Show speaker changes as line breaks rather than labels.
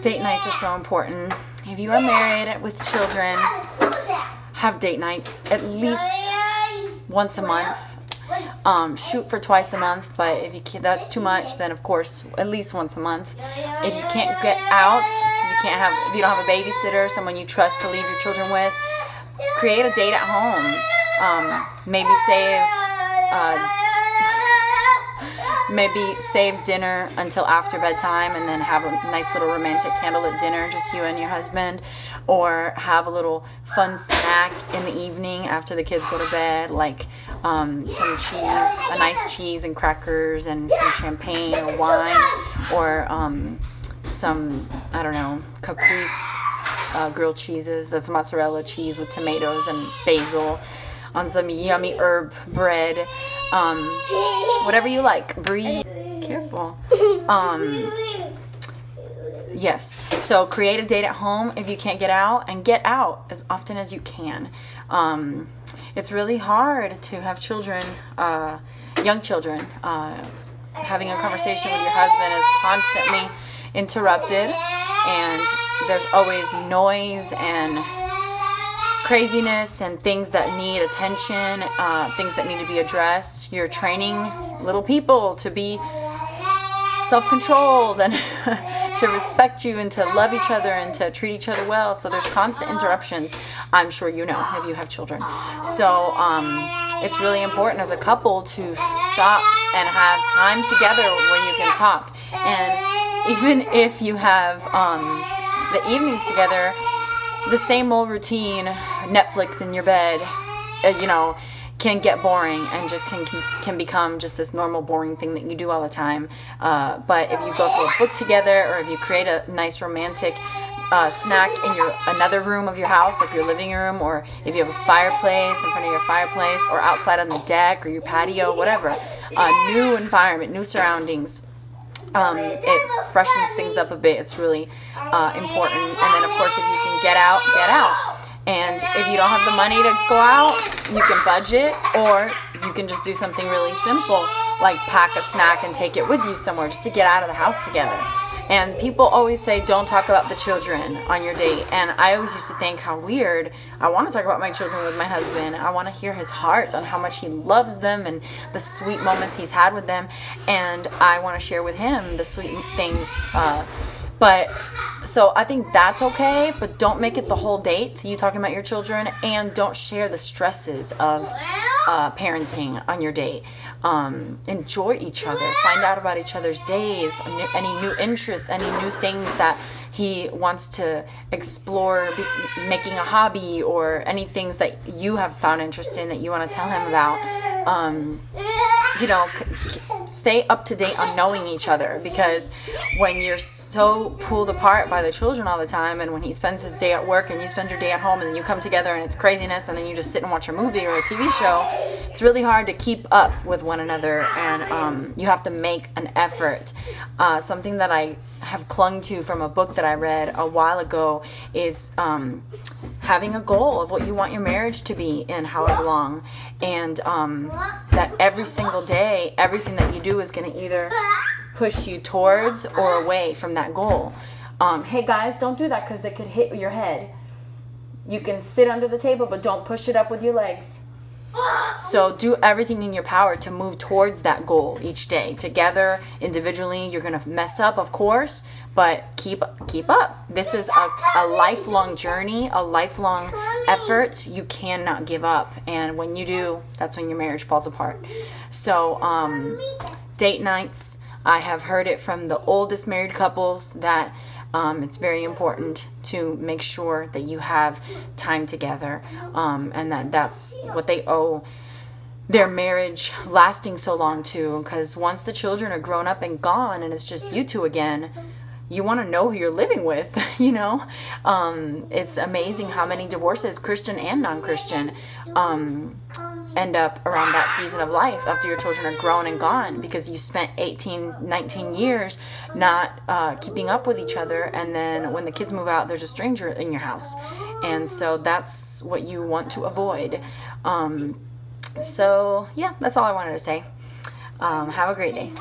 Date nights are so important. If you are married with children, have date nights at least once a month. Shoot for twice a month, but if you can't, that's too much, then of course at least once a month. If you can't get out, if you don't have a babysitter, someone you trust to leave your children with, create a date at home. Maybe save dinner until after bedtime and then have a nice little romantic candlelit dinner, just you and your husband, or have a little fun snack in the evening after the kids go to bed, like some cheese, a nice cheese and crackers and some champagne or wine, or some, I don't know, caprese grilled cheeses. That's mozzarella cheese with tomatoes and basil on some yummy herb bread. Whatever you like. Brie. Careful. Yes. So create a date at home if you can't get out, and get out as often as you can. It's really hard to have children, young children. Having a conversation with your husband is constantly interrupted, and there's always noise and craziness and things that need attention, things that need to be addressed. You're training little people to be self-controlled and to respect you and to love each other and to treat each other well. So there's constant interruptions, I'm sure you know, if you have children. So it's really important as a couple to stop and have time together where you can talk. And even if you have the evenings together, the same old routine, Netflix in your bed, can get boring and just can become just this normal boring thing that you do all the time. But if you go through a book together, or if you create a nice romantic snack in another room of your house, like your living room, or if you have a fireplace in front of your fireplace, or outside on the deck or your patio, whatever, a new environment, new surroundings. It freshens things up a bit. It's really important. And then, of course, if you can get out, get out. And if you don't have the money to go out, you can budget, or you can just do something really simple, like pack a snack and take it with you somewhere just to get out of the house together. And people always say, don't talk about the children on your date. And I always used to think, how weird. I want to talk about my children with my husband. I want to hear his heart on how much he loves them and the sweet moments he's had with them. And I want to share with him the sweet things. So I think that's okay, but don't make it the whole date, you talking about your children, and don't share the stresses of parenting on your date. Enjoy each other. Find out about each other's days, any new interests, any new things that he wants to explore, making a hobby, or any things that you have found interest in that you want to tell him about. Stay up to date on knowing each other, because when you're so pulled apart by the children all the time, and when he spends his day at work and you spend your day at home, and then you come together and it's craziness, and then you just sit and watch a movie or a TV show, it's really hard to keep up with one another, and you have to make an effort. Something that I have clung to from a book that I read a while ago is having a goal of what you want your marriage to be in however long, and that every single day, everything that you do is going to either push you towards or away from that goal. Hey guys, don't do that, because they could hit your head. You can sit under the table, but don't push it up with your legs. So do everything in your power to move towards that goal each day. Together, individually, you're going to mess up, of course, but keep up. This is a lifelong journey, a lifelong effort. You cannot give up. And when you do, that's when your marriage falls apart. So date nights, I have heard it from the oldest married couples that it's very important to make sure that you have time together, and that's what they owe their marriage lasting so long to, because once the children are grown up and gone and it's just you two again, you want to know who you're living with. It's amazing how many divorces, Christian and non-Christian, end up around that season of life after your children are grown and gone, because you spent 18, 19 years not keeping up with each other, and then when the kids move out, there's a stranger in your house. And so that's what you want to avoid. So yeah, that's all I wanted to say. Have a great day.